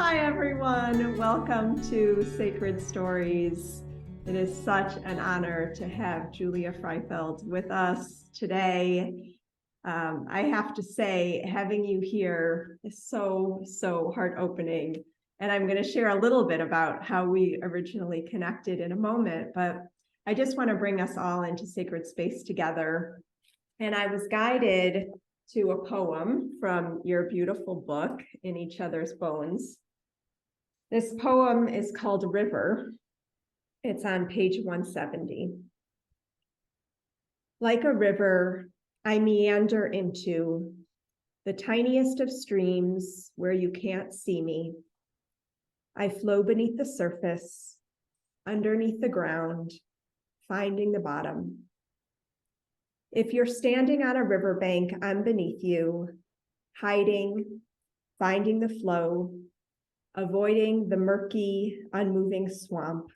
Hi, everyone. Welcome to Sacred Stories. It is such an honor to have Julia Freifeld with us today. I have to say, having you here is so heart-opening. And I'm going to share a little bit about how we originally connected in a moment, but I just want to bring us all into sacred space together. And I was guided to a poem from your beautiful book, In Each Other's Bones. This poem is called River. It's on page 170. Like a river, I meander into the tiniest of streams where you can't see me. I flow beneath the surface, underneath the ground, finding the bottom. If you're standing on a riverbank, I'm beneath you, hiding, finding the flow, avoiding the murky, unmoving swamp.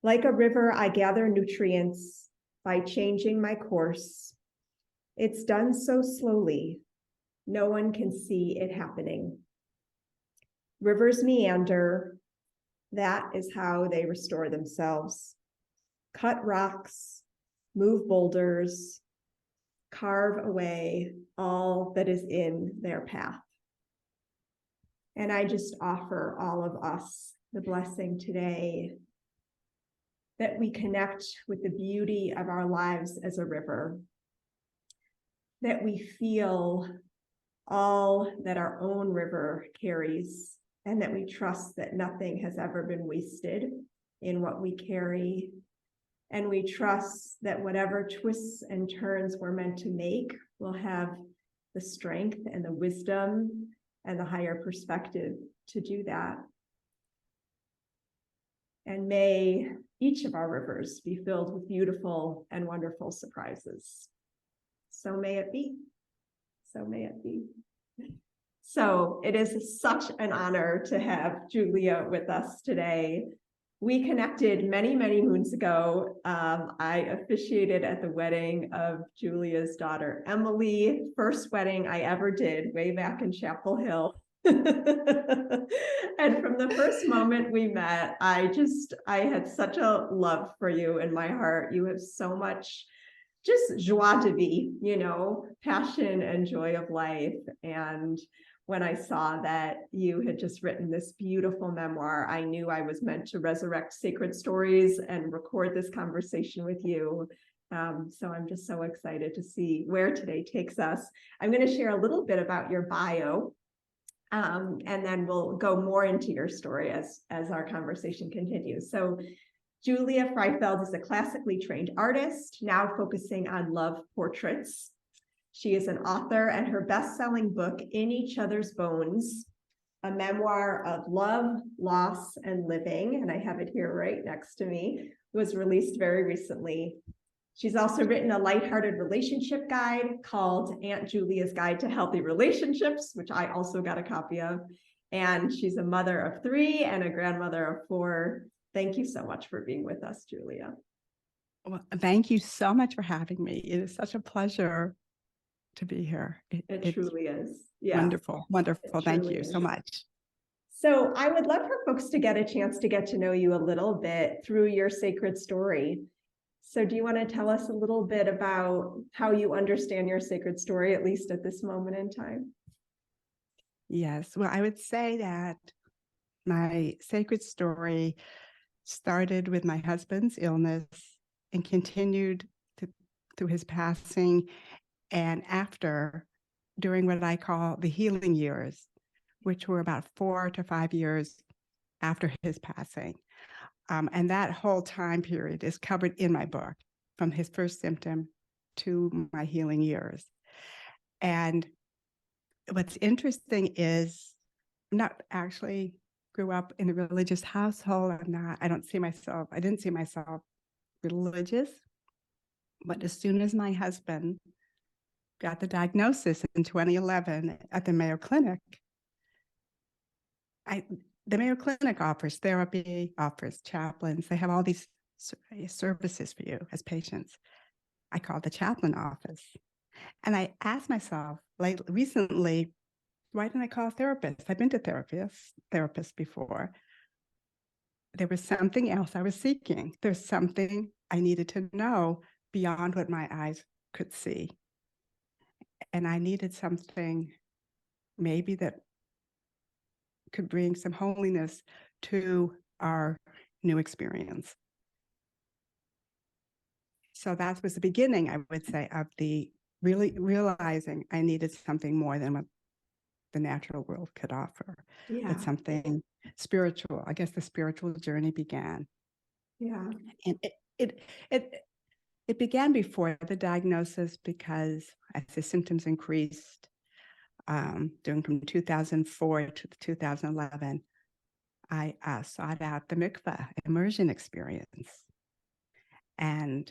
Like a river, I gather nutrients by changing my course. It's done so slowly, no one can see it happening. Rivers meander, that is how they restore themselves. Cut rocks, move boulders, carve away all that is in their path. And I just offer all of us the blessing today that we connect with the beauty of our lives as a river, that we feel all that our own river carries, and that we trust that nothing has ever been wasted in what we carry. And we trust that whatever twists and turns we're meant to make will have the strength and the wisdom and the higher perspective to do that. And may each of our rivers be filled with beautiful and wonderful surprises. So may it be. So may it be. So it is such an honor to have Julia with us today. We connected many moons ago. I officiated at the wedding of Julia's daughter, Emily, first wedding I ever did way back in Chapel Hill. And from the first moment we met, I had such a love for you in my heart. You have so much just joie de vivre, passion and joy of life. And when I saw that you had just written this beautiful memoir, I knew I was meant to resurrect sacred stories and record this conversation with you. So I'm just so excited to see where today takes us. I'm going to share a little bit about your bio, and then we'll go more into your story as our conversation continues. So Julia Freifeld is a classically trained artist, now focusing on love portraits. She is an author, and her best-selling book, In Each Other's Bones, a memoir of love, loss, and living, and I have it here right next to me, was released very recently. She's also written a lighthearted relationship guide called Aunt Julia's Guide to Healthy Relationships, which I also got a copy of. And she's a mother of 3 and a grandmother of 4. Thank you so much for being with us, Julia. Well, thank you so much for having me. It is such a pleasure to be here. It truly is. Yeah. Wonderful. Thank you so much. So I would love for folks to get a chance to get to know you a little bit through your sacred story. So do you want to tell us a little bit about how you understand your sacred story, at least at this moment in time? Yes. Well, I would say that my sacred story started with my husband's illness and continued through his passing, and after, during what I call the healing years, which were about 4 to 5 years after his passing. And that whole time period is covered in my book, from his first symptom to my healing years. And what's interesting is I'm not actually grew up in a religious household. I didn't see myself religious. But as soon as my husband got the diagnosis in 2011 at the Mayo Clinic, the Mayo Clinic offers therapy, offers chaplains. They have all these services for you as patients. I called the chaplain office, and I asked myself, recently, why didn't I call a therapist? I've been to therapists before. There was something else I was seeking. There's something I needed to know beyond what my eyes could see. And I needed something maybe that could bring some holiness to our new experience. So that was the beginning, I would say, of the really realizing I needed something more than what the natural world could offer, Yeah. but something spiritual. I guess the spiritual journey began. Yeah. And it began before the diagnosis, because as the symptoms increased, during from 2004 to 2011, I sought out the mikveh immersion experience. And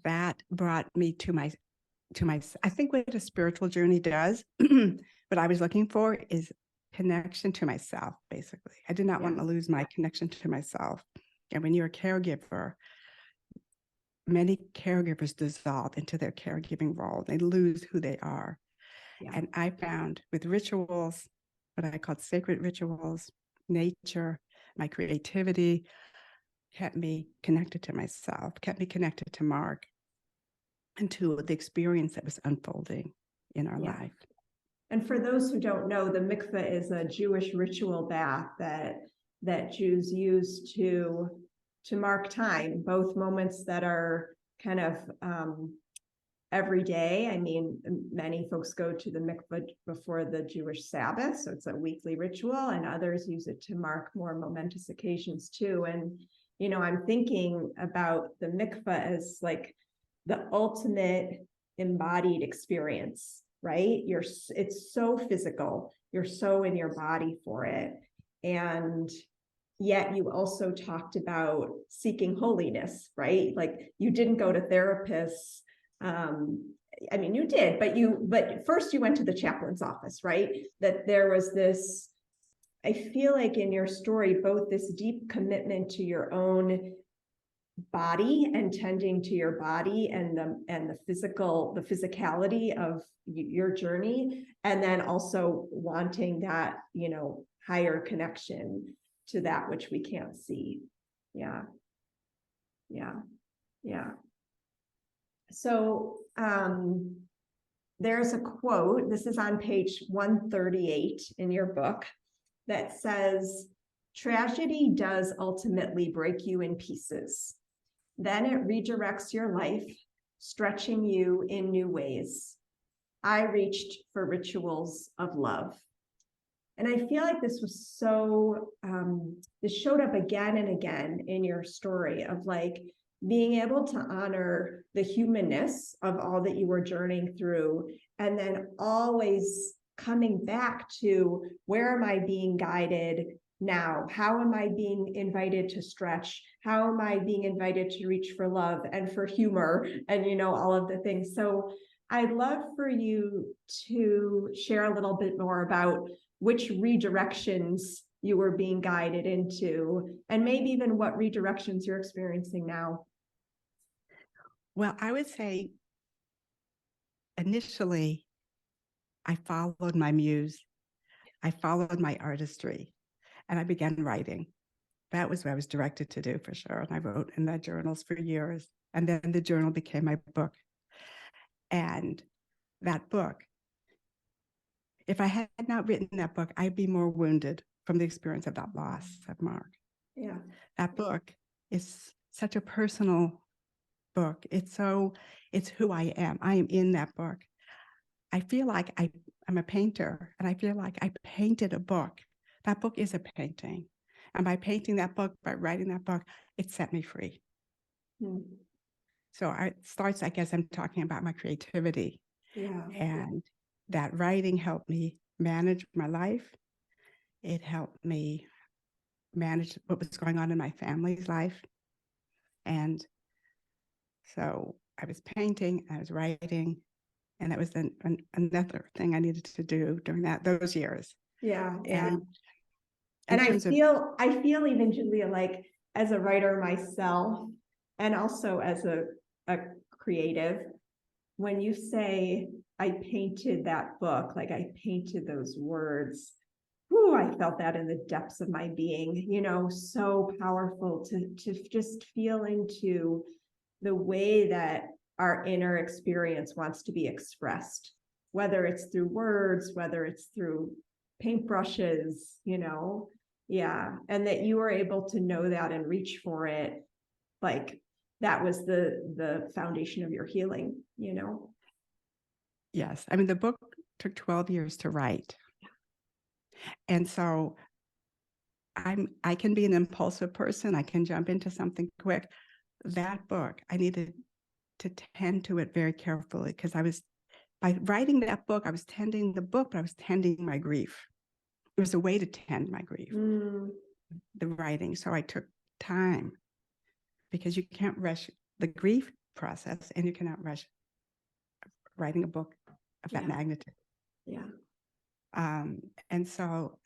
that brought me to my, I think what a spiritual journey does, what I was looking for is connection to myself, basically. I did not want to lose my connection to myself. And when you're a caregiver, many caregivers dissolve into their caregiving role. They lose who they are. Yeah. And I found with rituals, what I called sacred rituals, nature, my creativity, kept me connected to myself, kept me connected to Mark and to the experience that was unfolding in our life. And for those who don't know, the mikveh is a Jewish ritual bath that Jews use to mark time, both moments that are kind of every day. I mean, many folks go to the mikveh before the Jewish Sabbath, so it's a weekly ritual, and others use it to mark more momentous occasions too. And, you know, I'm thinking about the mikveh as like the ultimate embodied experience, right? It's so physical. You're so in your body for it. And yet you also talked about seeking holiness, right? Like you didn't go to therapists. I mean, you did, but first you went to the chaplain's office, right? That there was this, I feel like in your story, both this deep commitment to your own body and tending to your body and the physicality of your journey, and then also wanting that, you know, higher connection to that which we can't see. Yeah. So there's a quote, this is on page 138 in your book, that says, "Tragedy does ultimately break you in pieces. Then it redirects your life, stretching you in new ways. I reached for rituals of love." And I feel like this was so, this showed up again and again in your story of like being able to honor the humanness of all that you were journeying through, and then always coming back to, where am I being guided now? How am I being invited to stretch? How am I being invited to reach for love and for humor and, you know, all of the things. So I'd love for you to share a little bit more about which redirections you were being guided into, and maybe even what redirections you're experiencing now. Well, I would say initially, I followed my muse. I followed my artistry, and I began writing. That was what I was directed to do, for sure. And I wrote in the journals for years. And then the journal became my book. And that book, if I had not written that book, I'd be more wounded from the experience of that loss of Mark. Yeah. That book is such a personal book. It's who I am. I am in that book. I feel like I'm a painter, and I feel like I painted a book. That book is a painting. And by painting that book, by writing that book, it set me free. So it starts, I guess I'm talking about my creativity. Yeah. And that writing helped me manage my life. It helped me manage what was going on in my family's life. And so I was painting, I was writing, and that was another thing I needed to do during those years. Yeah. And I feel even, Julia, like as a writer myself, and also as a creative, when you say I painted that book, like I painted those words. Ooh, I felt that in the depths of my being, so powerful to just feel into the way that our inner experience wants to be expressed, whether it's through words, whether it's through paintbrushes, yeah. And that you were able to know that and reach for it, like that was the foundation of your healing, Yes. I mean, the book took 12 years to write. And so I can be an impulsive person. I can jump into something quick. That book, I needed to tend to it very carefully because by writing that book, I was tending the book, but I was tending my grief. It was a way to tend my grief, the writing. So I took time because you can't rush the grief process and you cannot rush writing a book of that magnitude. Yeah. And so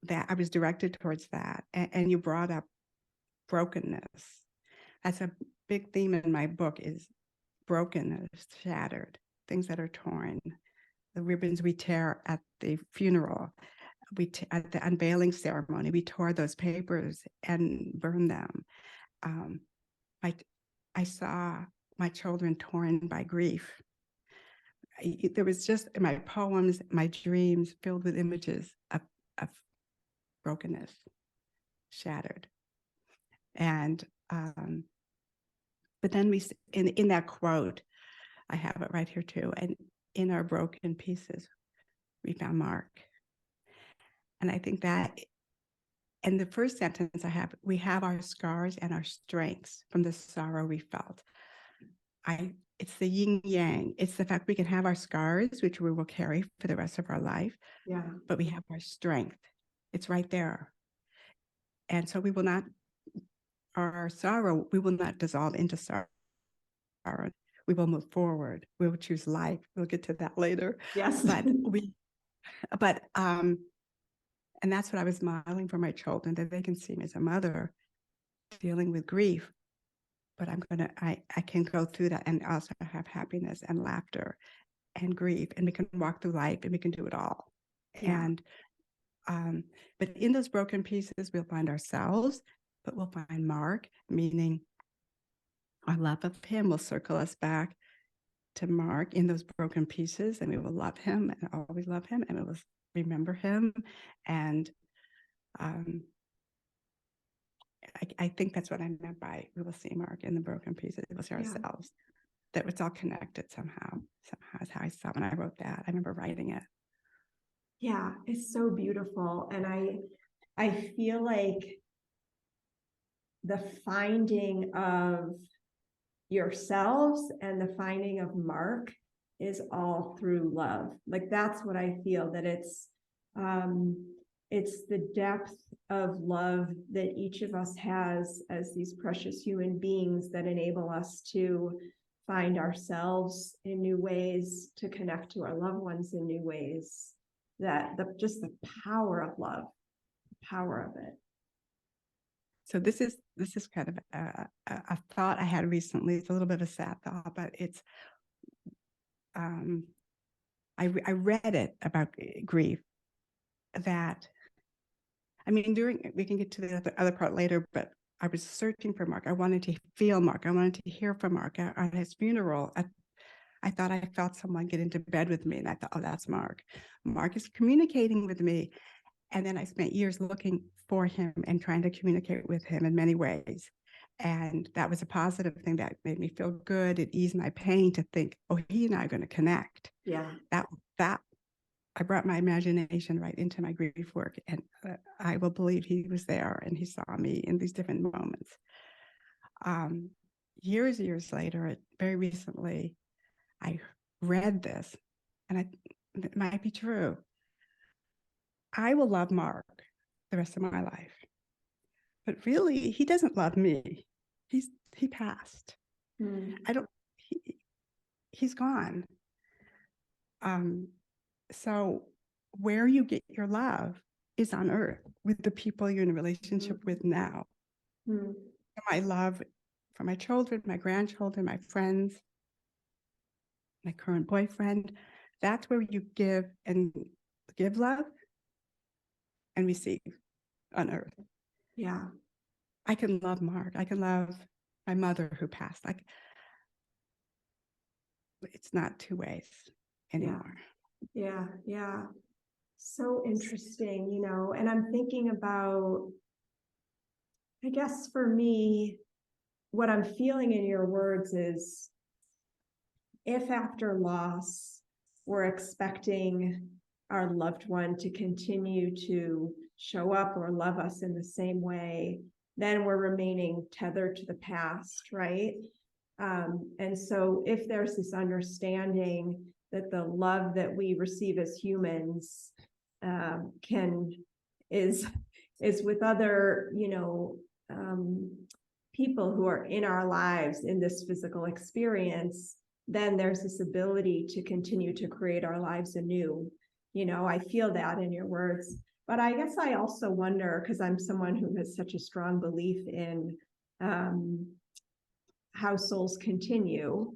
that I was directed towards that. And you brought up brokenness. That's a big theme in my book is brokenness, shattered, things that are torn, the ribbons we tear at the funeral, at the unveiling ceremony, we tore those papers and burned them. I saw my children torn by grief. There was just in my poems, my dreams filled with images of brokenness, shattered. And but then in that quote, I have it right here too. And in our broken pieces, we found Mark. And I think that, and the first sentence I have, we have our scars and our strengths from the sorrow we felt. It's the yin yang. It's the fact we can have our scars, which we will carry for the rest of our life. Yeah. But we have our strength. It's right there. And so our sorrow, we will not dissolve into sorrow. We will move forward. We will choose life. We'll get to that later. Yes. And that's what I was modeling for my children, that they can see me as a mother dealing with grief. But I can go through that and also have happiness and laughter and grief, and we can walk through life and we can do it all. Yeah. And but in those broken pieces, we'll find ourselves, but we'll find Mark, meaning our love of him will circle us back to Mark in those broken pieces, and we will love him and always love him, and we will remember him. And I think that's what I meant by we will see Mark in the broken pieces. We will see ourselves. That it's all connected somehow. Somehow is how I saw when I wrote that. I remember writing it. Yeah, it's so beautiful. And I feel like the finding of yourselves and the finding of Mark is all through love. Like that's what I feel, that it's the depth of love that each of us has as these precious human beings that enable us to find ourselves in new ways, to connect to our loved ones in new ways. That just the power of love, the power of it. So this is kind of a thought I had recently. It's a little bit of a sad thought, but it's I read it about grief, that I mean we can get to the other part later, but I was searching for Mark. I wanted to feel Mark. I wanted to hear from Mark at his funeral. I thought I felt someone get into bed with me, and I thought, oh, that's Mark. Mark is communicating with me. And then I spent years looking for him and trying to communicate with him in many ways. And that was a positive thing that made me feel good. It eased my pain to think, oh, he and I are going to connect. Yeah. That I brought my imagination right into my grief work, and I will believe he was there and he saw me in these different moments. Years later, very recently, I read this, and it might be true. I will love Mark the rest of my life, but really, he doesn't love me. He passed. He's gone. So where you get your love is on earth with the people you're in a relationship with now. My love for my children, my grandchildren, my friends, my current boyfriend, that's where you give love and receive on earth. Yeah. I can love Mark. I can love my mother who passed. Like, it's not two ways anymore. Yeah. Yeah. So interesting, and I'm thinking about, I guess for me, what I'm feeling in your words is, if after loss, we're expecting our loved one to continue to show up or love us in the same way, then we're remaining tethered to the past, right? And so if there's this understanding that the love that we receive as humans is with other, people who are in our lives in this physical experience, then there's this ability to continue to create our lives anew. I feel that in your words. But I guess I also wonder, because I'm someone who has such a strong belief in how souls continue,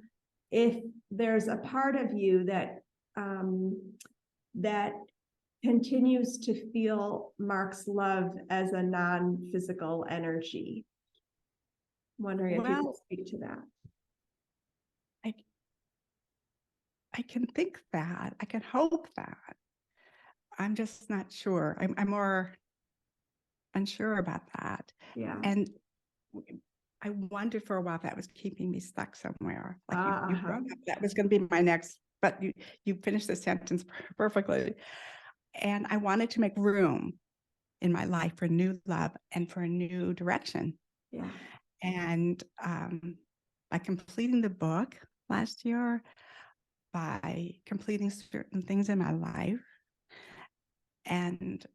if there's a part of you that that continues to feel Mark's love as a non-physical energy. I'm wondering if you could speak to that. I can think that. I can hope that. I'm just not sure. I'm more unsure about that. Yeah. And I wondered for a while if that was keeping me stuck somewhere. Like you brought up, that was going to be my next, but you finished the sentence perfectly. And I wanted to make room in my life for new love and for a new direction. Yeah. And by completing the book last year, by completing certain things in my life, and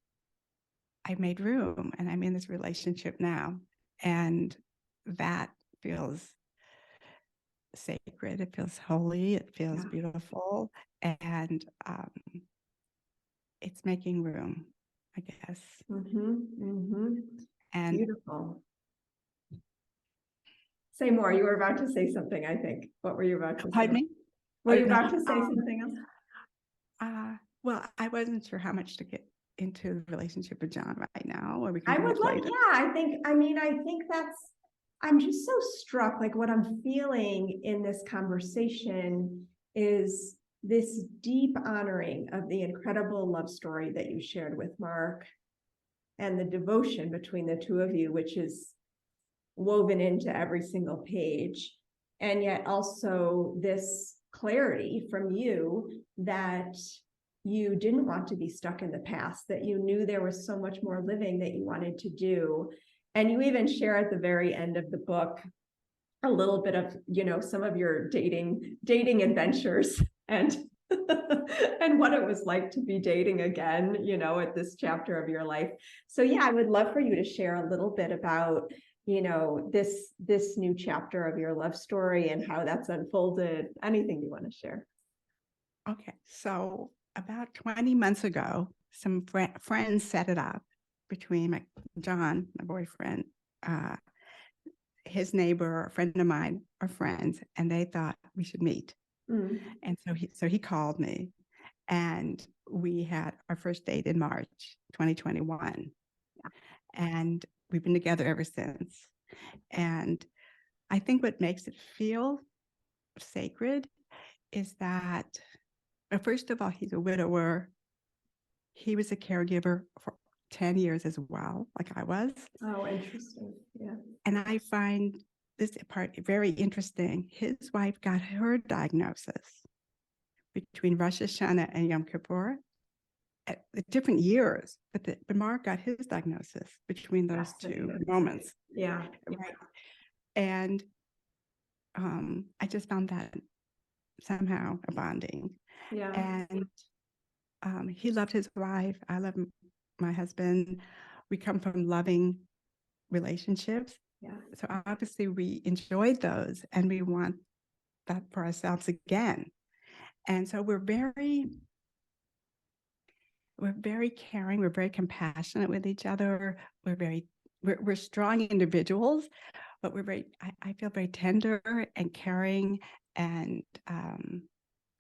I made room, and I'm in this relationship now, and that feels sacred. It feels holy. It feels beautiful, and it's making room, I guess. And beautiful. Say more. You were about to say something, I think. What were you about to say? Pardon me? Were you about to say something else? Well, I wasn't sure how much to get into the relationship with John right now, or we can. I would love, I think I'm just so struck, like what I'm feeling in this conversation is this deep honoring of the incredible love story that you shared with Mark and the devotion between the two of you, which is woven into every single page. And yet also this clarity from you that you didn't want to be stuck in the past, that you knew there was so much more living that you wanted to do. And you even share at the very end of the book a little bit of, some of your dating adventures and and what it was like to be dating again, at this chapter of your life. So yeah, I would love for you to share a little bit about, this new chapter of your love story and how that's unfolded. Anything you want to share? Okay, so about 20 months ago, some friends set it up between John, my boyfriend, his neighbor, a friend of mine, are friends, and they thought we should meet. And so he called me, and we had our first date in March 2021. And we've been together ever since. And I think what makes it feel sacred is that, first of all, he's a widower. He was a caregiver for 10 years as well, like I was. Oh, interesting. Yeah. And I find this part very interesting. His wife got her diagnosis between Rosh Hashanah and Yom Kippur at different years, but Mark got his diagnosis between those two moments. Yeah. Right. And I just found that somehow a bonding. Yeah. And he loved his wife. I love my husband. We come from loving relationships. Yeah. So obviously we enjoyed those, and we want that for ourselves again. And so we're very caring. We're very compassionate with each other. We're strong individuals, but I feel very tender and caring, and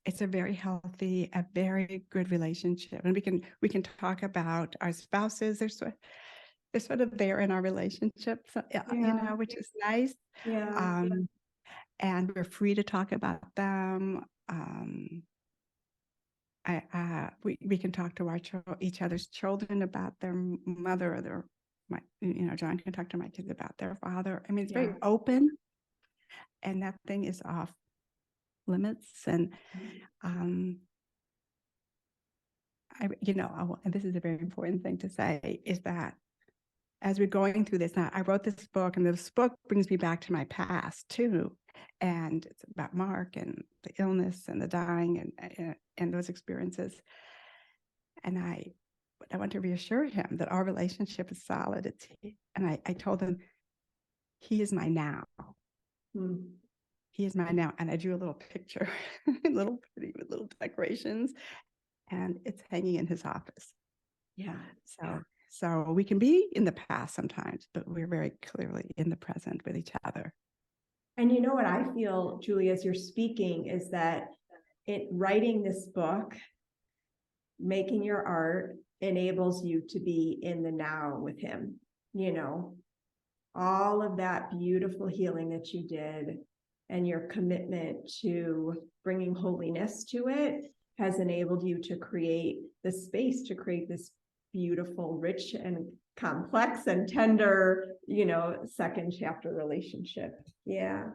it's a very healthy, a very good relationship. And we can talk about our spouses. They're sort of there in our relationship, so, Yeah. which is nice. Yeah. And we're free to talk about them. We can talk to each other's children about their mother, or John can talk to my kids about their father. I mean, it's very open, and nothing is off limits. And and this is a very important thing to say, is that as we're going through this, now I wrote this book, and this book brings me back to my past too. And it's about Mark and the illness and the dying and those experiences. And I want to reassure him that our relationship is solid. And I told him, he is my now. He is my now. And I drew a little picture, little pretty with little decorations, and it's hanging in his office. Yeah. So we can be in the past sometimes, but we're very clearly in the present with each other. And you know what I feel, Julie, as you're speaking, is that writing this book, making your art, enables you to be in the now with him. All of that beautiful healing that you did and your commitment to bringing holiness to it has enabled you to create the space to create this beautiful, rich and complex and tender, second chapter relationship. Yeah.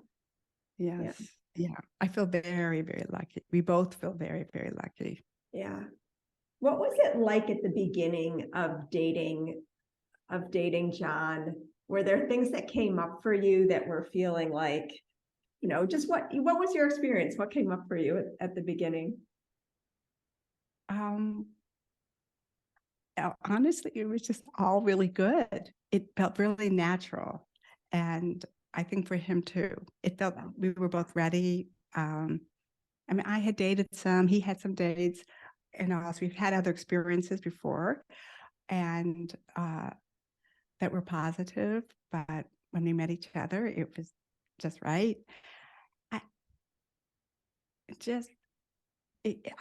Yes. Yeah. I feel very, very lucky. We both feel very, very lucky. Yeah. What was it like at the beginning of dating John? Were there things that came up for you that were feeling like, just what was your experience? What came up for you at the beginning? Honestly, it was just all really good. It felt really natural. And I think for him too, it felt we were both ready. I mean, I had dated some, he had some dates, so we've had other experiences before, and that were positive. But when we met each other, it was just right.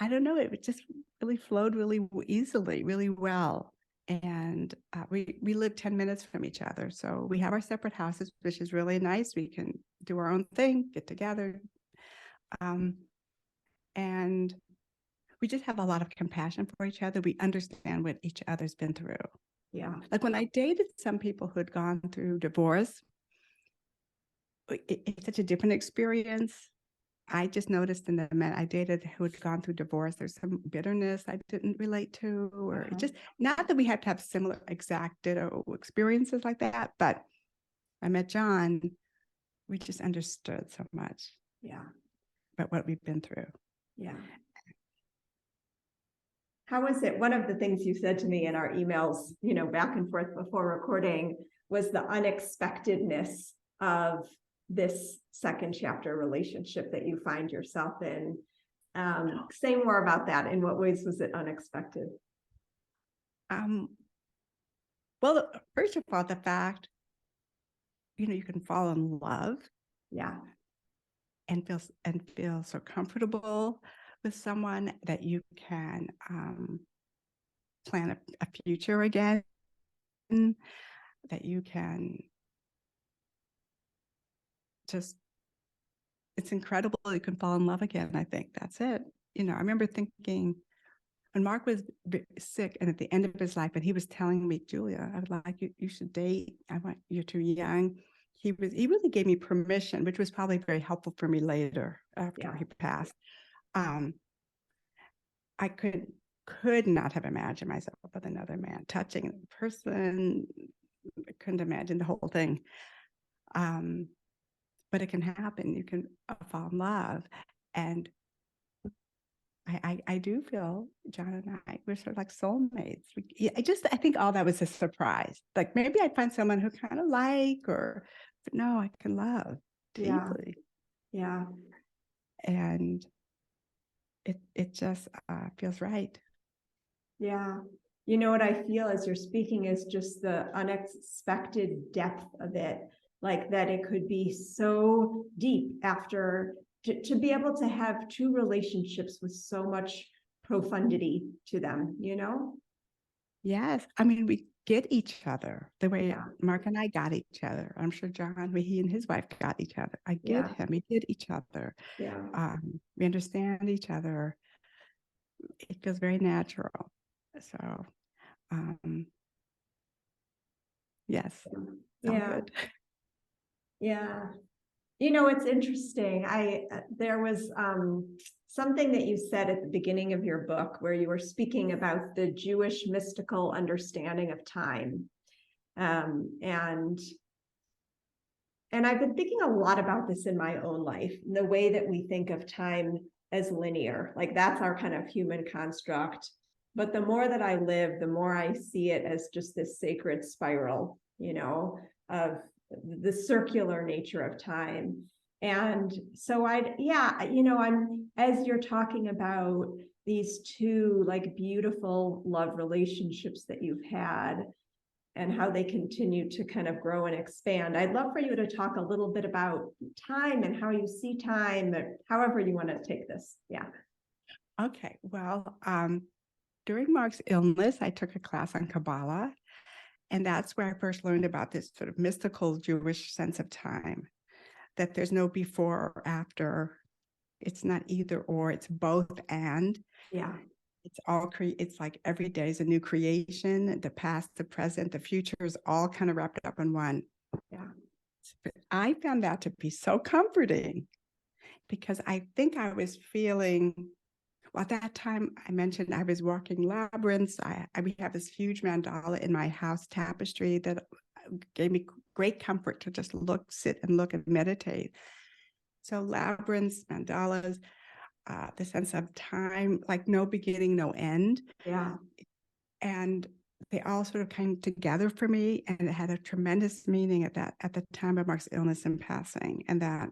I don't know, it just really flowed really easily, really well. And we live 10 minutes from each other. So we have our separate houses, which is really nice. We can do our own thing, get together. And we just have a lot of compassion for each other. We understand what each other's been through. Yeah. Like when I dated some people who had gone through divorce, it's such a different experience. I just noticed in the men I dated who had gone through divorce, there's some bitterness I didn't relate to, or it just, not that we had to have similar exact ditto experiences like that, but I met John, we just understood so much. Yeah. About what we've been through. Yeah. How was it? One of the things you said to me in our emails, back and forth before recording, was the unexpectedness of this second chapter relationship that you find yourself in. Say more about that. In what ways was it unexpected? Well, first of all, the fact, you can fall in love. Yeah. And feel so comfortable with someone that you can plan a future again, that you can just, it's incredible you can fall in love again. I think that's it. I remember thinking when Mark was sick and at the end of his life, and he was telling me, Julia, I would like you should date. You're too young. He really gave me permission, which was probably very helpful for me later after he passed. I could not have imagined myself with another man touching a person. I couldn't imagine the whole thing. But it can happen. You can fall in love. And I do feel John and I, we're sort of like soulmates. I think all that was a surprise. Like maybe I'd find someone who kind of but no, I can love deeply. Yeah. And it just feels right. Yeah. You know what I feel as you're speaking is just the unexpected depth of it, like that it could be so deep after to be able to have two relationships with so much profundity to them, you know? Yes. I mean, we get each other the way Yeah. Mark and I got each other. I'm sure John, he and his wife got each other. I get Yeah. him. We get each other. Yeah. We understand each other. It feels very natural. So, yes, it's all Yeah. good. Yeah. You know, it's interesting. There was something that you said at the beginning of your book where you were speaking about the Jewish mystical understanding of time. And I've been thinking a lot about this in my own life, the way that we think of time as linear, like that's our kind of human construct. But the more that I live, the more I see it as just this sacred spiral, you know, of the circular nature of time. And so as you're talking about these two like beautiful love relationships that you've had, and how they continue to kind of grow and expand. I'd love for you to talk a little bit about time and how you see time, or however you want to take this. Yeah. Okay. Well, during Mark's illness, I took a class on Kabbalah, and that's where I first learned about this sort of mystical Jewish sense of time, that there's no before or after. It's not either or, it's both and. Yeah. It's like every day is a new creation. The past, the present, the future is all kind of wrapped up in one. Yeah. I found that to be so comforting because I think I was feeling, well, at that time I mentioned I was walking labyrinths. We have this huge mandala in my house tapestry that gave me great comfort to just sit and look and meditate. So labyrinths, mandalas, the sense of time, like no beginning, no end. Yeah. And they all sort of came together for me, and it had a tremendous meaning at the time of Mark's illness and passing. And that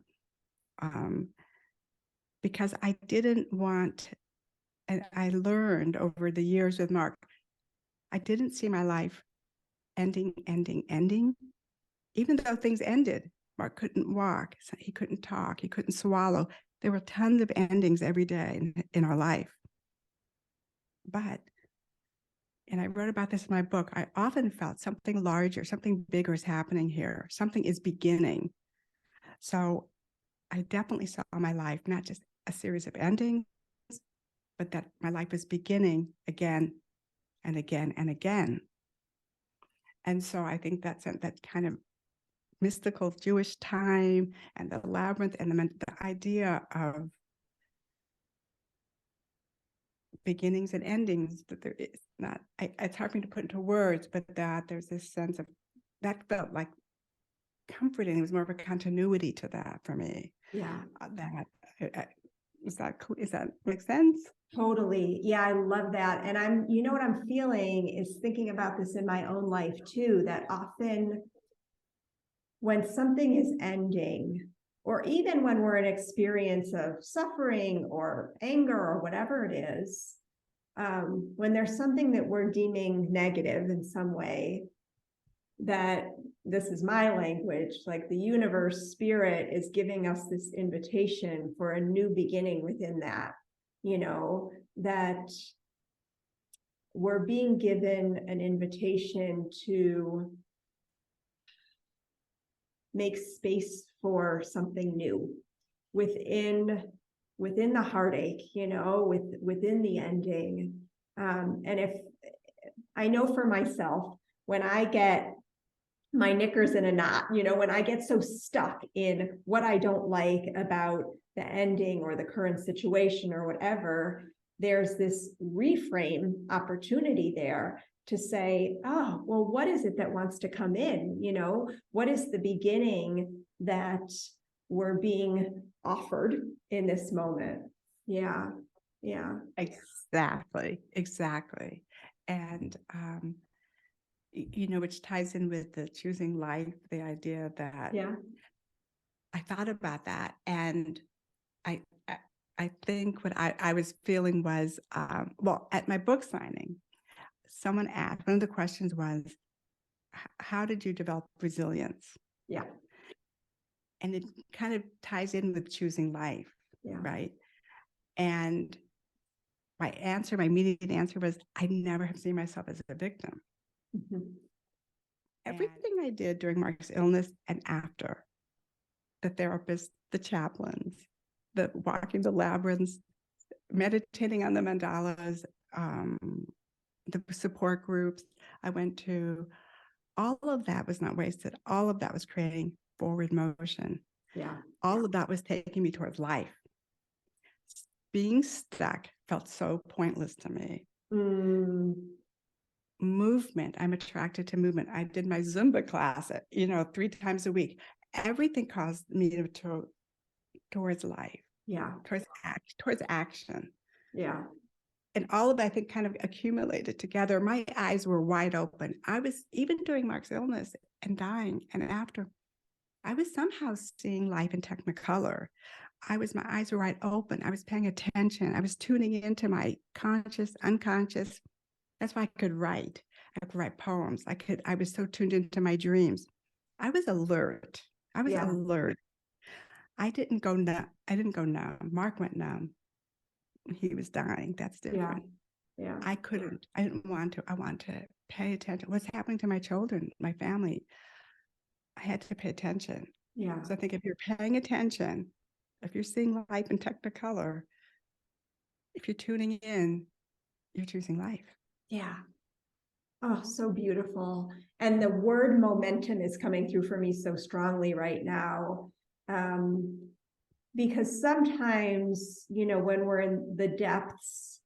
because I didn't want, and I learned over the years with Mark, I didn't see my life ending. Even though things ended, Mark couldn't walk, he couldn't talk, he couldn't swallow. There were tons of endings every day in our life. But, and I wrote about this in my book, I often felt something larger, something bigger is happening here. Something is beginning. So I definitely saw my life, not just a series of endings, but that my life is beginning again and again and again. And so I think that kind of mystical Jewish time and the labyrinth and the idea of beginnings and endings, that there is not, it's hard for me to put into words, but that there's this sense of, that felt like comforting. It was more of a continuity to that for me. Yeah. Does that make sense? Totally. Yeah, I love that. And you know what I'm feeling is thinking about this in my own life too, that often when something is ending, or even when we're in experience of suffering or anger or whatever it is, when there's something that we're deeming negative in some way, that this is my language, like the universe, spirit is giving us this invitation for a new beginning within that, you know, that we're being given an invitation to make space for something new within the heartache, you know, within the ending. And if I know for myself, when I get my knickers in a knot, you know, when I get so stuck in what I don't like about the ending or the current situation or whatever, there's this reframe opportunity there to say, oh, well, what is it that wants to come in? You know, what is the beginning that we're being offered in this moment? Yeah. Yeah. Exactly. And, you know, which ties in with the choosing life, the idea that I thought about that. And I think what I was feeling was, well, at my book signing, someone asked, one of the questions was, how did you develop resilience? Yeah. And it kind of ties in with choosing life. Yeah. right? And my immediate answer was, I never have seen myself as a victim. Mhm. Everything I did during Mark's illness and after, the therapists, the chaplains, the walking the labyrinths, meditating on the mandalas, the support groups I went to, all of that was not wasted. All of that was creating forward motion. Yeah. All of that was taking me towards life. Being stuck felt so pointless to me. Movement, I'm attracted to movement. I did my Zumba class, 3 times a week. Everything caused me to towards life. Yeah. Towards action. Yeah. And all of that, I think, kind of accumulated together. My eyes were wide open. I was, even during Mark's illness and dying and after, I was somehow seeing life in technicolor. My eyes were wide open. I was paying attention. I was tuning into my conscious, unconscious. That's why I could write. I could write poems. I was so tuned into my dreams. I was alert. Alert. I didn't go numb. Mark went numb. He was dying. That's different. Yeah. I didn't want to. I want to pay attention. What's happening to my children, my family? I had to pay attention. Yeah. So I think if you're paying attention, if you're seeing life in technicolor, if you're tuning in, you're choosing life. Yeah. Oh, so beautiful. And the word momentum is coming through for me so strongly right now. Because sometimes, when we're in the depths,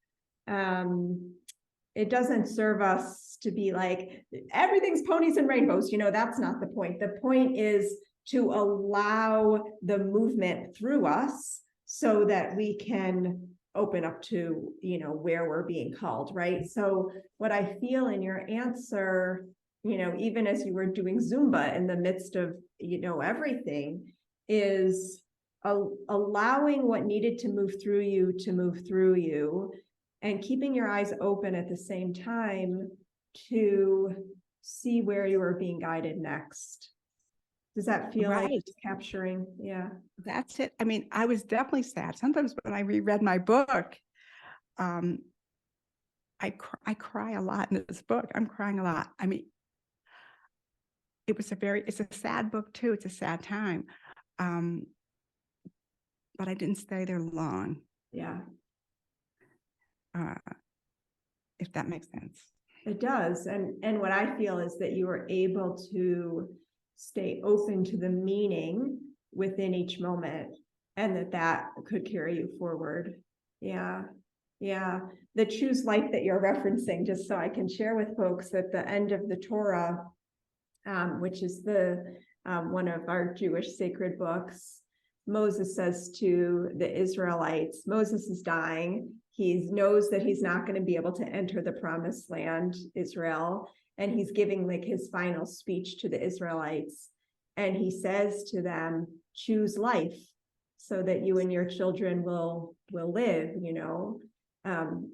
it doesn't serve us to be like, everything's ponies and rainbows. That's not the point. The point is to allow the movement through us so that we can open up to, where we're being called, right? So what I feel in your answer, even as you were doing Zumba in the midst of, everything, is allowing what needed to move through you and keeping your eyes open at the same time to see where you are being guided next. Does that feel like it's capturing? Yeah. That's it. I mean, I was definitely sad. Sometimes when I reread my book, I cry a lot in this book. I'm crying a lot. I mean, it's a sad book too. It's a sad time. But I didn't stay there long. Yeah. If that makes sense. It does. And what I feel is that you were able to stay open to the meaning within each moment, and that could carry you forward. Yeah. Yeah. The choose life that you're referencing, just so I can share with folks, at the end of the Torah, which is the one of our Jewish sacred books, Moses says to the Israelites, Moses is dying. He knows that he's not going to be able to enter the promised land, Israel, and he's giving like his final speech to the Israelites. And he says to them, choose life so that you and your children will live, and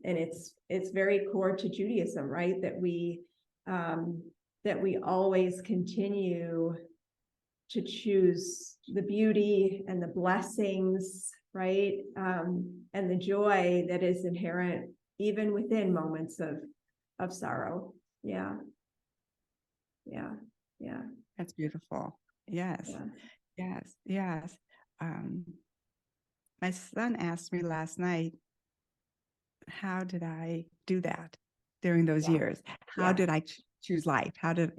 it's very core to Judaism, right? That we always continue to choose the beauty and the blessings, right? And the joy that is inherent even within moments of sorrow. Yeah. Yeah. Yeah. That's beautiful. Yes. Yeah. Yes. My son asked me last night, how did I do that during those years? How did I choose life? How did,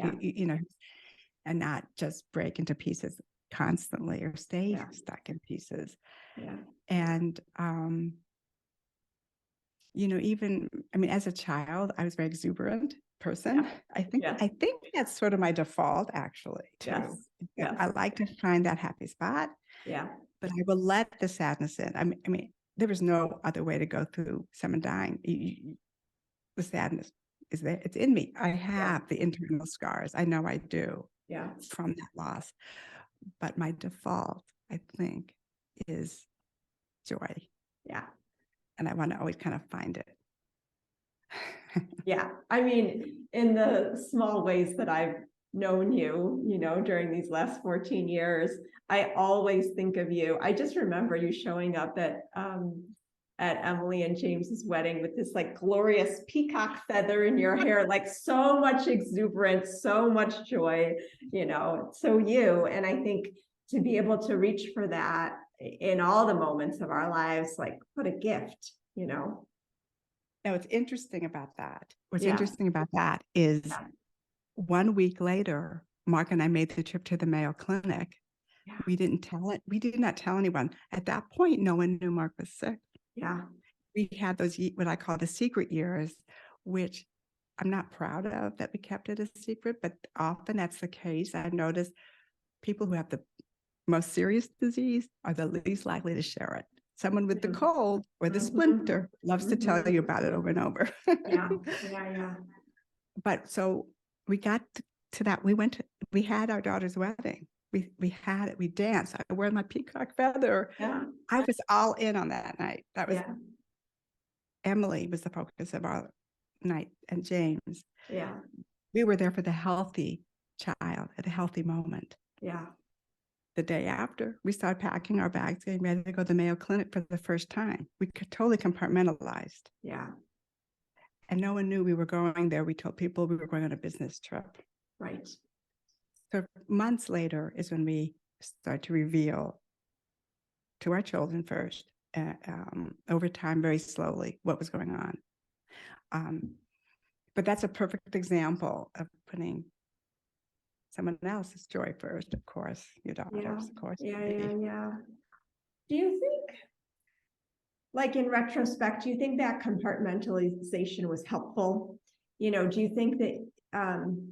and not just break into pieces constantly or stay stuck in pieces. Yeah. And, even, as a child, I was a very exuberant person. Yeah. I think that's sort of my default, actually, too. Yes. I like to find that happy spot. Yeah. But I will let the sadness in. I mean, there was no other way to go through someone dying. The sadness is there. It's in me. I have the internal scars. I know I do. Yeah. From that loss. But my default, I think, is joy. Yeah. And I want to always kind of find it. Yeah. I mean, in the small ways that I've known you, during these last 14 years, I always think of you. I just remember you showing up at Emily and James's wedding with this like glorious peacock feather in your hair, like so much exuberance, so much joy, so you. And I think to be able to reach for that in all the moments of our lives, like what a gift, Now, what's interesting about that, Yeah. is Yeah. 1 week later, Mark and I made the trip to the Mayo Clinic. Yeah. We did not tell anyone. At that point, no one knew Mark was sick. Yeah. We had those, what I call the secret years, which I'm not proud of that we kept it a secret, but often that's the case. I've noticed people who have the most serious disease are the least likely to share it. Someone with the cold or the splinter loves to tell you about it over and over. Yeah. Yeah. But so we got to that. We had our daughter's wedding. We had it. We danced. I wore my peacock feather. Yeah. I was all in on that night. That was Yeah. Emily was the focus of our night, and James. Yeah. We were there for the healthy child at a healthy moment. Yeah. The day after, we started packing our bags, getting ready to go to the Mayo Clinic for the first time. We totally compartmentalized. Yeah. And no one knew we were going there. We told people we were going on a business trip. Right. So months later is when we start to reveal to our children first, over time, very slowly, what was going on. But that's a perfect example of putting someone else's joy first, of course, your daughters, of course. Yeah. Do you think, like in retrospect, do you think that compartmentalization was helpful? Do you think that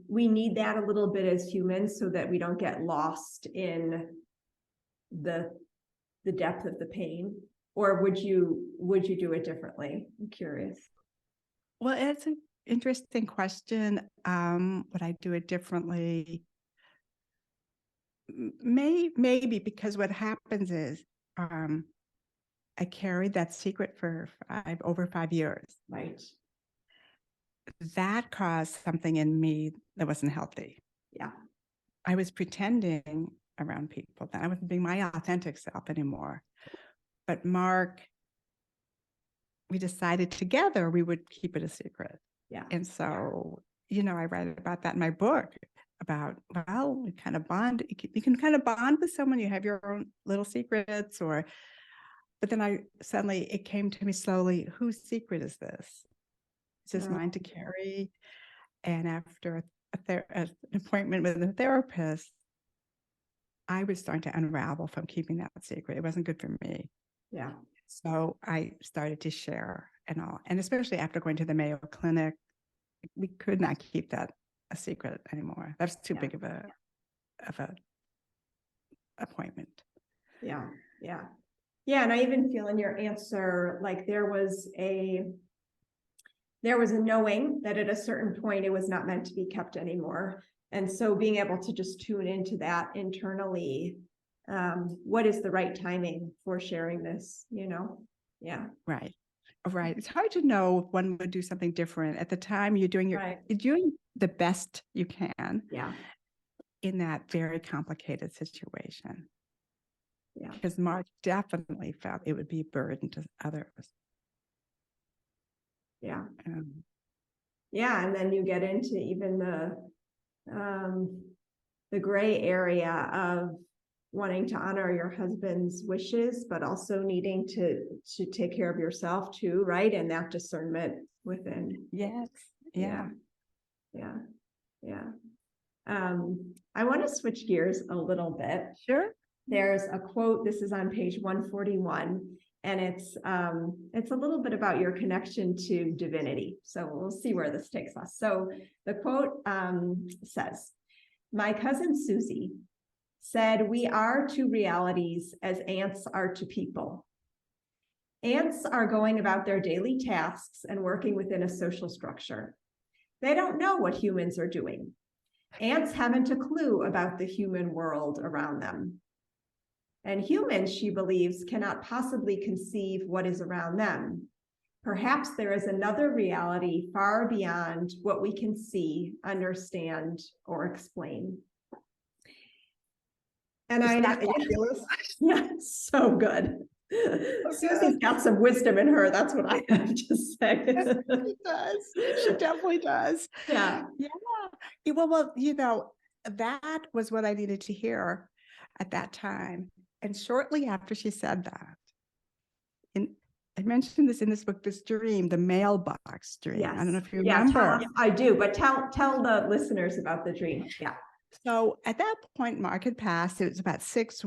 we need that a little bit as humans so that we don't get lost in the depth of the pain? Or would you do it differently? I'm curious. Well, it's an interesting question. Would I do it differently? Maybe, because what happens is I carried that secret for over 5 years. Right. That caused something in me that wasn't healthy. Yeah. I was pretending around people that I wasn't being my authentic self anymore. But Mark, we decided together we would keep it a secret. Yeah. And so, I write about that in my book about, well, we kind of bond. You can kind of bond with someone. You have your own little secrets, but then it came to me slowly, whose secret is this? Is this mine to carry? And after an appointment with a therapist, I was starting to unravel from keeping that secret. It wasn't good for me. Yeah. So I started to share and all. And especially after going to the Mayo Clinic, we could not keep that a secret anymore. That's too big of a appointment. Yeah. And I even feel in your answer, like there was a knowing that at a certain point it was not meant to be kept anymore. And so being able to just tune into that internally, what is the right timing for sharing this, Yeah. Right. It's hard to know if one would do something different. At the time, you're doing the best you can. Yeah. In that very complicated situation. Yeah. Because Mark definitely felt it would be a burden to others. Yeah. And then you get into even the gray area of wanting to honor your husband's wishes, but also needing to take care of yourself too, right? And that discernment within. Yes. Yeah. I want to switch gears a little bit. Sure. There's a quote, this is on page 141, and it's a little bit about your connection to divinity. So we'll see where this takes us. So the quote says, "My cousin Susie said, we are to realities as ants are to people. Ants are going about their daily tasks and working within a social structure. They don't know what humans are doing. Ants haven't a clue about the human world around them. And humans, she believes, cannot possibly conceive what is around them. perhaps there is another reality far beyond what we can see, understand, or explain. And yeah, so good. Susie's got some wisdom in her. That's what I have to say. She does. She definitely does. Yeah. Yeah. Well, that was what I needed to hear at that time. And shortly after she said that, and I mentioned this in this book, this dream, the mailbox dream. Yes. I don't know if you remember. I do, but tell the listeners about the dream. Yeah. So at that point, Mark had passed. It was about 6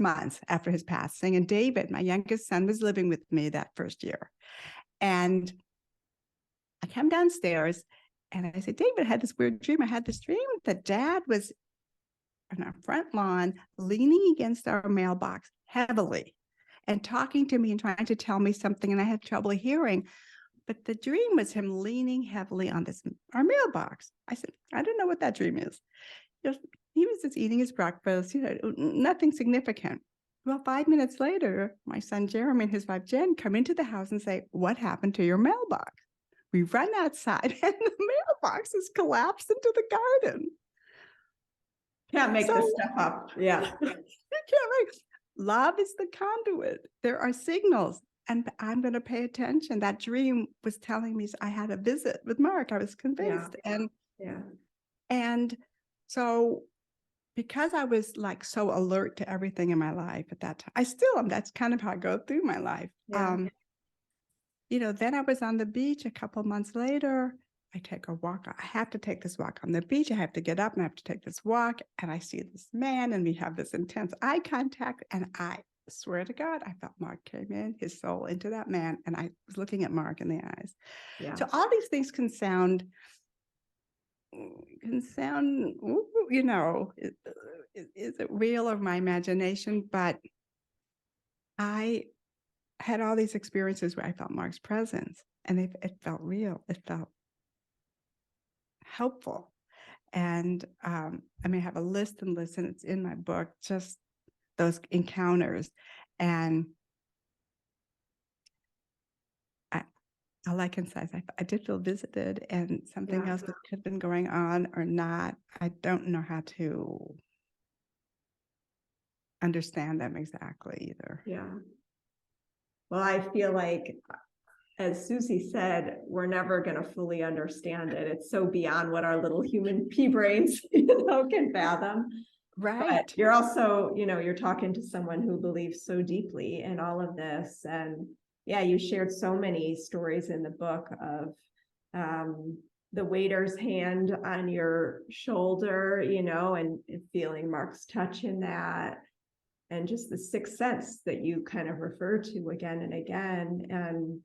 months after his passing. And David, my youngest son, was living with me that first year. And I come downstairs and I said, David, I had this weird dream. I had this dream that Dad was on our front lawn, leaning against our mailbox heavily and talking to me and trying to tell me something. And I had trouble hearing. But the dream was him leaning heavily on our mailbox. I said, I don't know what that dream is. He was just eating his breakfast, nothing significant. Well, 5 minutes later, my son Jeremy and his wife Jen come into the house and say, what happened to your mailbox? We run outside and the mailbox has collapsed into the garden. Can't make this stuff up. Yeah. You can't make. Love is the conduit. There are signals. And I'm going to pay attention. That dream was telling me I had a visit with Mark. I was convinced. Yeah. And so because I was like so alert to everything in my life at that time, I still am. That's kind of how I go through my life. Yeah. Then I was on the beach a couple months later. I take a walk. I have to take this walk on the beach. I have to get up and I have to take this walk. And I see this man and we have this intense eye contact. And I swear to God, I felt Mark came in, his soul into that man. And I was looking at Mark in the eyes. Yeah. So all these things can sound, is it real or my imagination? But I had all these experiences where I felt Mark's presence and it felt real. It felt helpful. And I have a list and it's in my book, just those encounters. And all I can say is I did feel visited, and something else that could have been going on or not. I don't know how to understand them exactly either. Yeah. Well, I feel like, as Susie said, we're never going to fully understand it. It's so beyond what our little human pea brains, can fathom. Right. But you're also, you're talking to someone who believes so deeply in all of this. And yeah, you shared so many stories in the book of the waiter's hand on your shoulder, and feeling Mark's touch in that. And just the sixth sense that you kind of refer to again and again.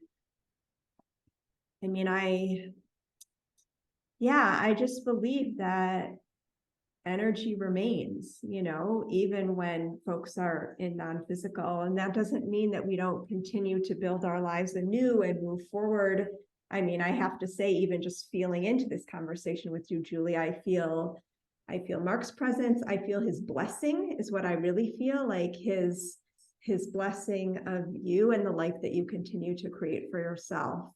And I just believe that energy remains, even when folks are in non-physical. And that doesn't mean that we don't continue to build our lives anew and move forward. I have to say, even just feeling into this conversation with you, Julie, I feel Mark's presence. I feel his blessing is what I really feel, like his blessing of you and the life that you continue to create for yourself.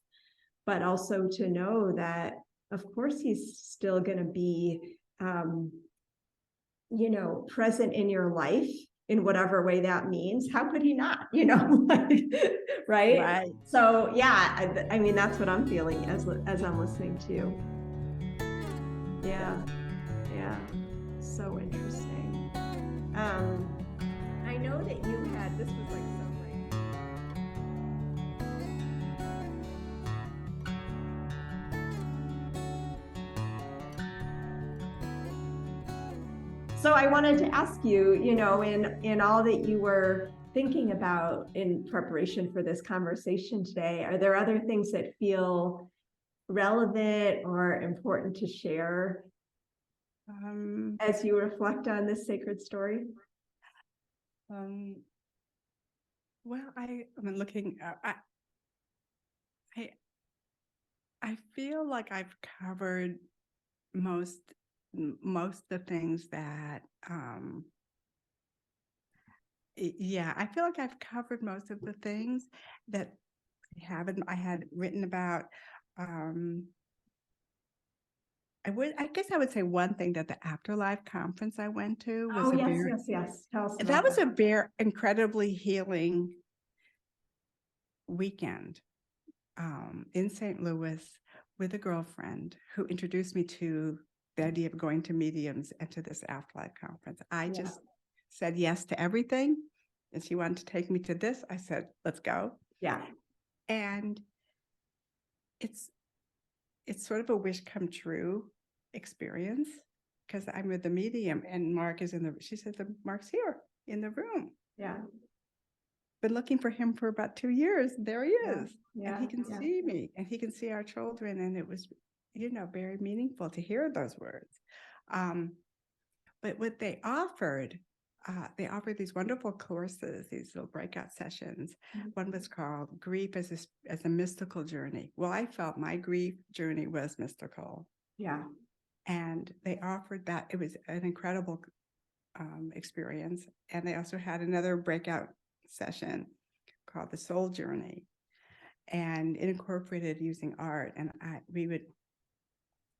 But also to know that, of course, he's still going to be, present in your life in whatever way that means. How could he not, right? Right. So yeah, that's what I'm feeling as I'm listening to you. Yeah. So interesting. I know that you had, this was like so great. So I wanted to ask you, in all that you were thinking about in preparation for this conversation today, are there other things that feel relevant or important to share as you reflect on this sacred story? Well, I'm looking. I feel like I've covered most of the things that. I feel like I've covered most of the things that I had written about, I guess I would say one thing, that the Afterlife conference I went to was Oh, yes, yes, yes. Tell us that about was that. a very incredibly healing weekend in St. Louis with a girlfriend who introduced me to the idea of going to mediums and to this Afterlife conference. I Yeah. just said yes to everything. And she wanted to take me to this. I said, let's go. Yeah. And it's sort of a wish come true experience, because I'm with the medium and Mark is she said, Mark's here in the room. Yeah. Been looking for him for about 2 years. There he is. Yeah. And he can see me and he can see our children. And it was, very meaningful to hear those words. But what they offered these wonderful courses, these little breakout sessions. Mhm. One was called Grief as a Mystical Journey. Well, I felt my grief journey was mystical. Yeah. And they offered that. It was an incredible experience. And they also had another breakout session called The Soul Journey. And it incorporated using art. And we would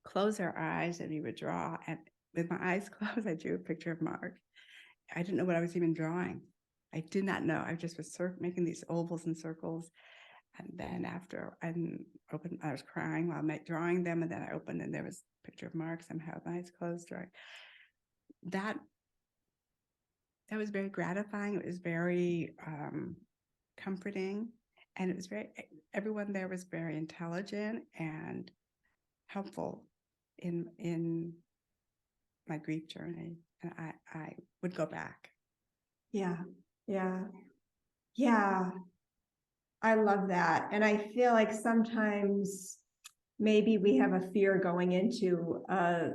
close our eyes and we would draw. And with my eyes closed, I drew a picture of Mark. I didn't know what I was even drawing. I did not know. I just was making these ovals and circles. And then after I was crying while drawing them. And then I opened and there was a picture of Mark somehow, my eyes closed, drawing. That was very gratifying. It was very comforting. And it was everyone there was very intelligent and helpful in my grief journey. And I would go back. Yeah. Yeah. Yeah. I love that. And I feel like sometimes maybe we have a fear going into a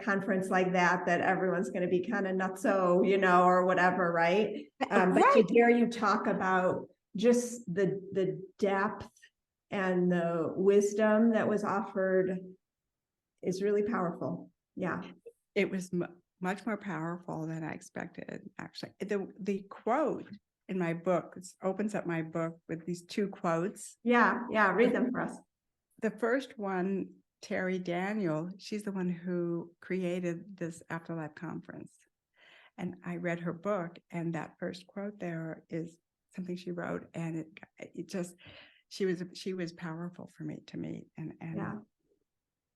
conference like that everyone's going to be kind of nutso, or whatever, right? But to hear you talk about just the depth and the wisdom that was offered is really powerful. Yeah. It was much more powerful than I expected, actually. The quote in my book, it opens up my book with these 2 quotes. Yeah. Yeah. Read them for us. The first one, Terry Daniel, she's the one who created this Afterlife conference. And I read her book, and that first quote there is something she wrote, and it just, she was powerful for me to meet. And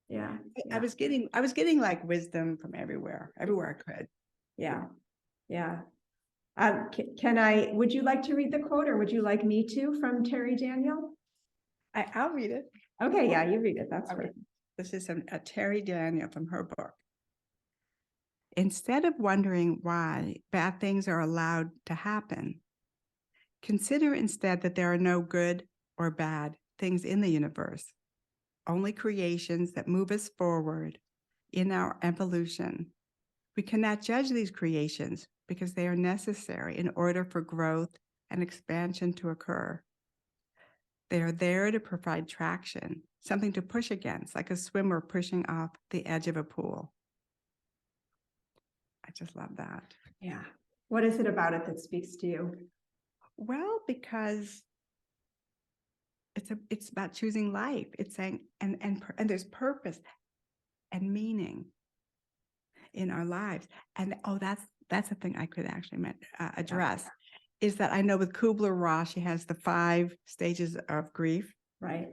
yeah. I was getting like wisdom from everywhere I could. Yeah. Yeah. Would you like to read the quote, or would you like me to, from Terry Daniel? I'll read it. Okay, yeah, you read it. That's great. This is a Terry Daniel from her book. Instead of wondering why bad things are allowed to happen, consider instead that there are no good or bad things in the universe, only creations that move us forward in our evolution. We cannot judge these creations because they are necessary in order for growth and expansion to occur. They are there to provide traction, something to push against, like a swimmer pushing off the edge of a pool. I just love that. Yeah. What is it about it that speaks to you? Well, because it's about choosing life. It's saying, and there's purpose and meaning in our lives. And that's the thing I could actually address, is that I know with Kubler-Ross, she has the 5 stages of grief. Right.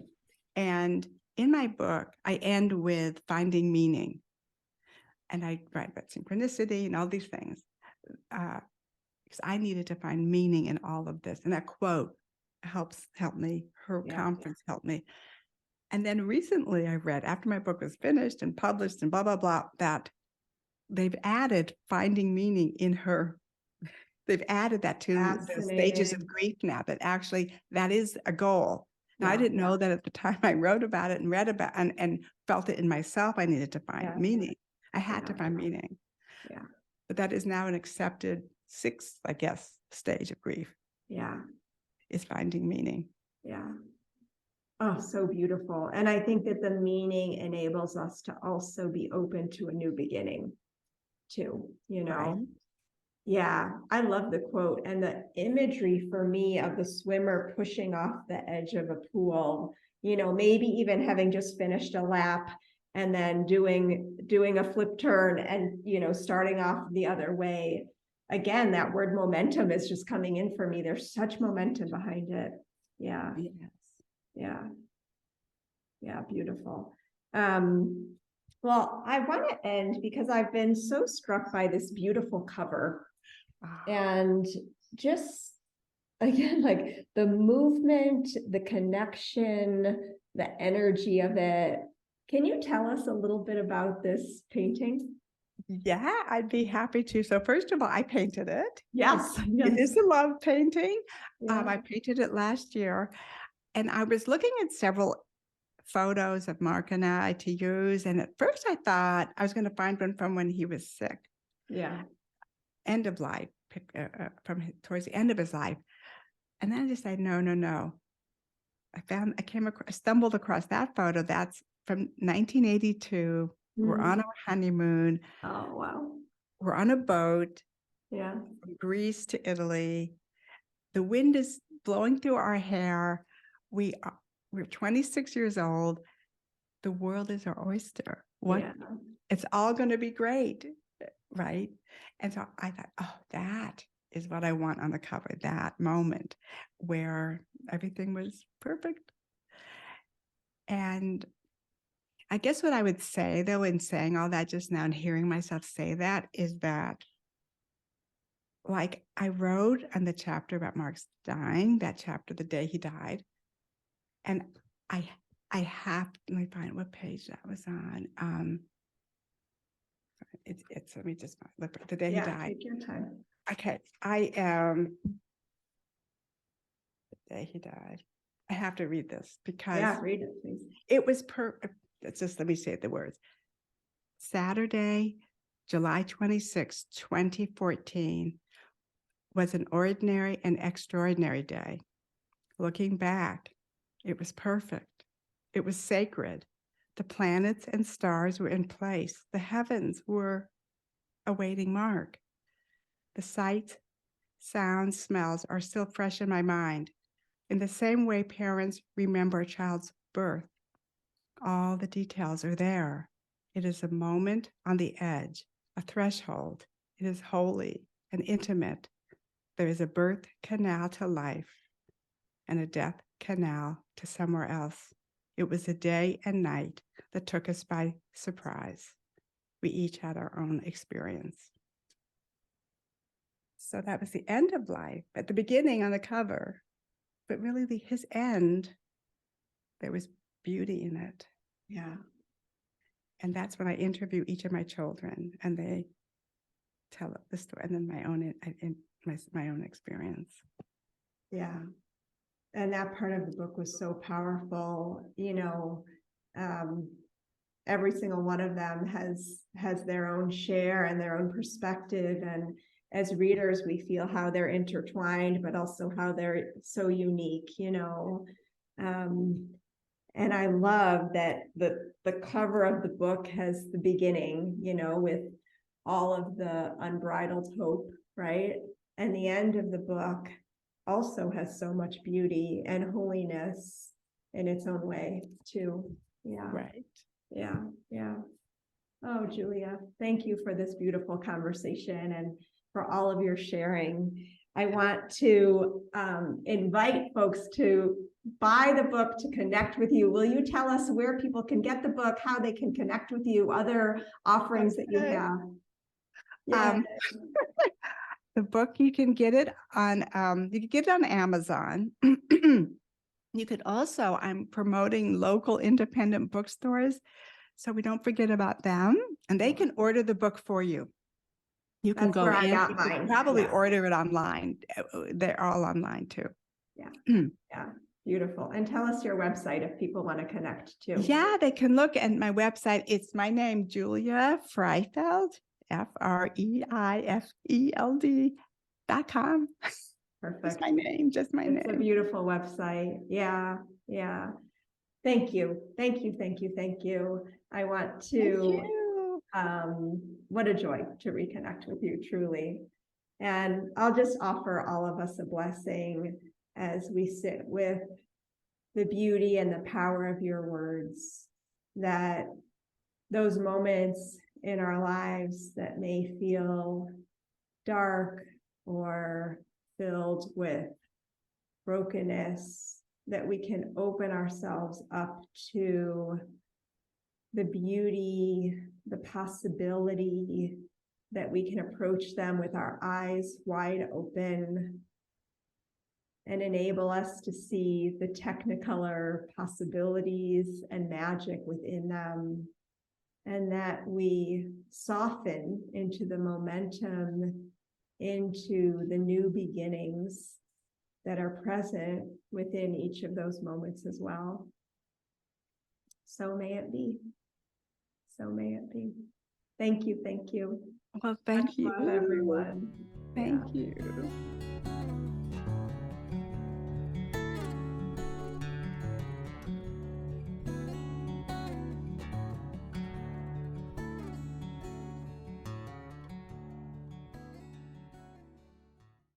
And in my book, I end with finding meaning. And I write about synchronicity and all these things, because I needed to find meaning in all of this. And that quote helped me. Her conference helped me. And then recently I read, after my book was finished and published and blah, blah, blah, that they've added finding meaning in her. They've added that to the stages of grief now, that actually that is a goal. Now, I didn't know that at the time I wrote about it and read about it and felt it in myself. I needed to find meaning. I had to find meaning. Yeah. But that is now an accepted 6th, I guess, stage of grief. Yeah. Is finding meaning. Yeah. Oh, so beautiful. And I think that the meaning enables us to also be open to a new beginning too, Right. Yeah, I love the quote and the imagery for me of the swimmer pushing off the edge of a pool, maybe even having just finished a lap and then doing a flip turn and, starting off the other way. Again, that word momentum is just coming in for me. There's such momentum behind it. Yeah. Yes. Yeah. Yeah, beautiful. Well, I want to end because I've been so struck by this beautiful cover and just again, like the movement, the connection, the energy of it. Can you tell us a little bit about this painting? Yeah, I'd be happy to. So first of all, I painted it. Yes, It is a love painting. Yeah. I painted it last year, and I was looking at several photos of Mark and I to use. And at first I thought I was going to find one from when he was sick, Yeah. end of life, towards the end of his life. And then I decided, no. I stumbled across that photo. That's from 1982. We're on our honeymoon. Oh, wow. We're on a boat Yeah. from Greece to Italy. The wind is blowing through our hair. We're 26 years old. The world is our oyster. Yeah. It's all going to be great, right? And so I thought, oh, that is what I want on the cover, that moment where everything was perfect. And I guess what I would say, though, in saying all that just now and hearing myself say that, is that, like, I wrote on the chapter about Mark's dying, that chapter, the day he died. And I have, let me find what page that was on. It's let me just look at the day he died. Take your time. Okay, I am the day he died. I have to read this because Read it, please. it was it's just, let me say the words. Saturday, July 26, 2014 was an ordinary and extraordinary day. Looking back, it was perfect. It was sacred. The planets and stars were in place. The heavens were awaiting Mark. The sights, sounds, smells are still fresh in my mind. In the same way parents remember a child's birth, all the details are there. It is a moment on the edge, a threshold. It is holy and intimate. There is a birth canal to life and a death canal to somewhere else. It was a day and night that took us by surprise. We each had our own experience. So that was the end of life. At the beginning on the cover, but really his end, there was beauty in it. Yeah. And that's when I interview each of my children and they tell the story and then my own experience. Yeah. And that part of the book was so powerful. Every single one of them has their own share and their own perspective. And as readers, we feel how they're intertwined, but also how they're so unique, and I love that the cover of the book has the beginning, with all of the unbridled hope, right? And the end of the book also has so much beauty and holiness in its own way, too. Yeah. Right. Yeah. Yeah. Oh, Julia, thank you for this beautiful conversation and for all of your sharing. I want to invite folks to buy the book, to connect with you. Will you tell us where people can get the book, how they can connect with you, other offerings that you have? Yeah. The book, you can get it on Amazon. You could also, I'm promoting local independent bookstores, so we don't forget about them, and they can order the book for you. You can go in, you can probably order it online. They're all online too. Yeah. Yeah. Beautiful. And tell us your website if people want to connect too. Yeah, they can look at my website. It's my name, Julia Freifeld, FREIFELD.com. Perfect. Just my name, It's a beautiful website. Yeah. Yeah. Thank you. Thank you. Thank you. Thank you. I want to, what a joy to reconnect with you, truly. And I'll just offer all of us a blessing as we sit with the beauty and the power of your words, that those moments in our lives that may feel dark or filled with brokenness, that we can open ourselves up to the beauty, the possibility, that we can approach them with our eyes wide open and enable us to see the technicolor possibilities and magic within them, and that we soften into the momentum, into the new beginnings that are present within each of those moments as well. So may it be. So may it be. Thank you. Thank you. Well, thank Much you. love, everyone. Thank you.